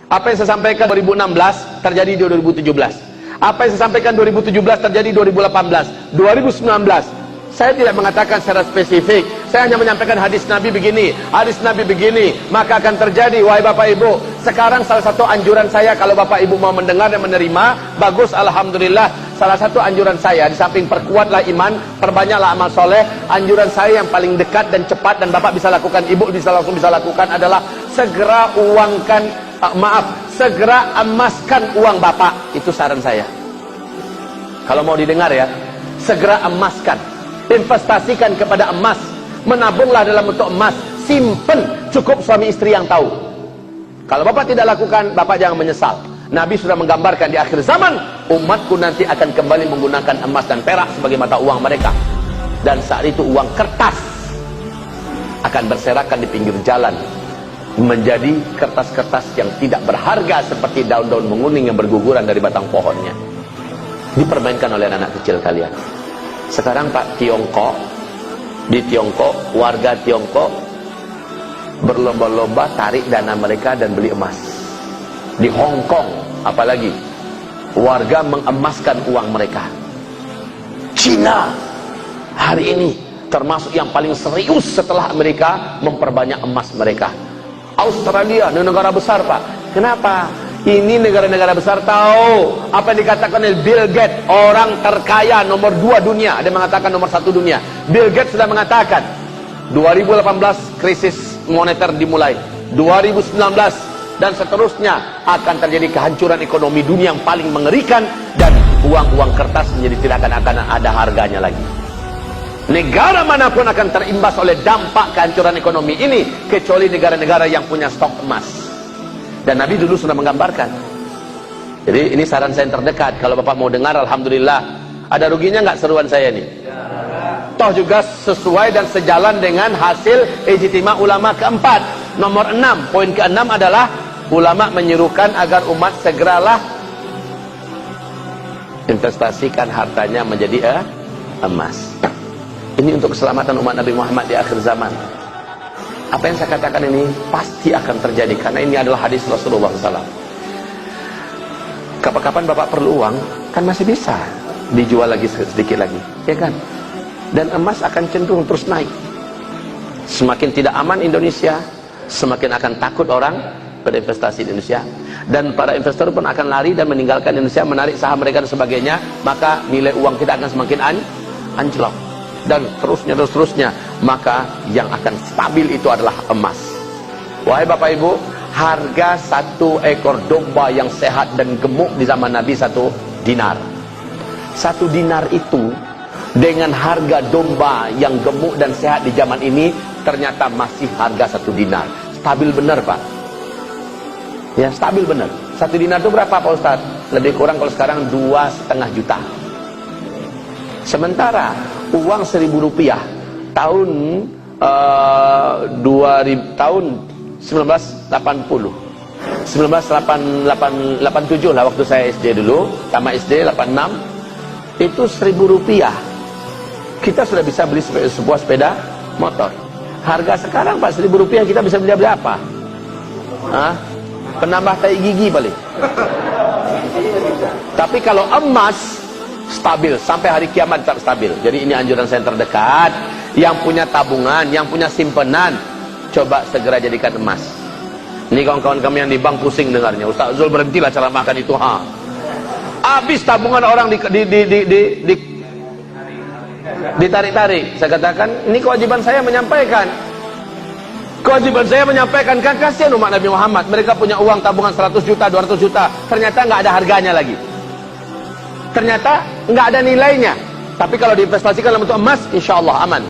Apa yang saya sampaikan 2016 terjadi di 2017. Apa yang saya sampaikan 2017 terjadi 2018, 2019. Saya tidak mengatakan secara spesifik. Saya hanya menyampaikan hadis Nabi begini, hadis Nabi begini, maka akan terjadi. Wahai Bapak Ibu, sekarang salah satu anjuran saya, kalau Bapak Ibu mau mendengar dan menerima, bagus, alhamdulillah. Salah satu anjuran saya, di samping perkuatlah iman, perbanyaklah amal soleh, anjuran saya yang paling dekat dan cepat, dan Bapak bisa lakukan, Ibu langsung bisa lakukan, adalah segera uangkan, segera emaskan uang Bapak. Itu saran saya. Kalau mau didengar ya, segera emaskan, investasikan kepada emas, menabunglah dalam bentuk emas, simpen, cukup suami istri yang tahu. Kalau Bapak tidak lakukan, Bapak jangan menyesal. Nabi sudah menggambarkan di akhir zaman, umatku nanti akan kembali menggunakan emas dan perak sebagai mata uang mereka, dan saat itu uang kertas akan berserakan di pinggir jalan, menjadi kertas-kertas yang tidak berharga seperti daun-daun menguning yang berguguran dari batang pohonnya, dipermainkan oleh anak kecil kalian. Sekarang Pak, di Tiongkok, warga Tiongkok berlomba-lomba tarik dana mereka dan beli emas. Di Hong Kong apalagi, warga mengemaskan uang mereka. Cina hari ini termasuk yang paling serius setelah Amerika memperbanyak emas mereka. Australia, negara besar Pak. Kenapa? Ini negara-negara besar tahu apa yang dikatakan oleh Bill Gates, orang terkaya nomor 2 dunia. Ada yang mengatakan nomor 1 dunia. Bill Gates sudah mengatakan 2018 krisis moneter dimulai, 2019 dan seterusnya akan terjadi kehancuran ekonomi dunia yang paling mengerikan, dan uang-uang kertas menjadi tidak akan ada harganya lagi. Negara manapun akan terimbas oleh dampak kehancuran ekonomi ini, kecuali negara-negara yang punya stok emas. Dan Nabi dulu sudah menggambarkan. Jadi ini saran saya yang terdekat. Kalau Bapak mau dengar, alhamdulillah. Ada ruginya nggak seruan saya nih? Toh juga sesuai dan sejalan dengan hasil ijtima ulama keempat. Nomor 6, poin ke-6 adalah ulama menyuruhkan agar umat segeralah investasikan hartanya menjadi emas. Ini untuk keselamatan umat Nabi Muhammad di akhir zaman. Apa yang saya katakan ini pasti akan terjadi, karena ini adalah hadis Rasulullah SAW. Kapan-kapan Bapak perlu uang, kan masih bisa dijual lagi sedikit lagi, ya kan? Dan emas akan cenderung terus naik. Semakin tidak aman Indonesia, semakin akan takut orang berinvestasi di Indonesia, dan para investor pun akan lari dan meninggalkan Indonesia, menarik saham mereka dan sebagainya. Maka nilai uang kita akan semakin anjlok, dan terusnya. Maka yang akan stabil itu adalah emas. Wahai Bapak Ibu, harga 1 ekor domba yang sehat dan gemuk di zaman Nabi 1 dinar. 1 dinar itu dengan harga domba yang gemuk dan sehat di zaman ini ternyata masih harga 1 dinar. Stabil benar Pak. Ya, stabil benar. 1 dinar itu berapa Pak Ustaz? Lebih kurang kalau sekarang 2,5 juta. Sementara uang Rp1.000 tahun 1980, 1987 lah, waktu saya SD dulu, tamat SD 86, itu Rp1.000 kita sudah bisa beli sebuah sepeda motor. Harga sekarang Pak, Rp1.000 kita bisa beli apa? Penambah tai gigi paling. Tapi kalau emas stabil sampai hari kiamat, tetap stabil. Jadi ini anjuran saya terdekat. Yang punya tabungan, yang punya simpenan, coba segera jadikan emas. Ini kawan-kawan kami yang di bank pusing dengarnya. Ustaz Zul, berhentilah cara makan itu. Habis tabungan orang ditarik-tarik. Saya katakan, ini kewajiban saya menyampaikan. Kewajiban saya menyampaikan, kan kasihan umat Nabi Muhammad. Mereka punya uang tabungan 100 juta, 200 juta. Ternyata nggak ada harganya lagi. Ternyata nggak ada nilainya. Tapi kalau diinvestasikan dalam bentuk emas, insya Allah aman.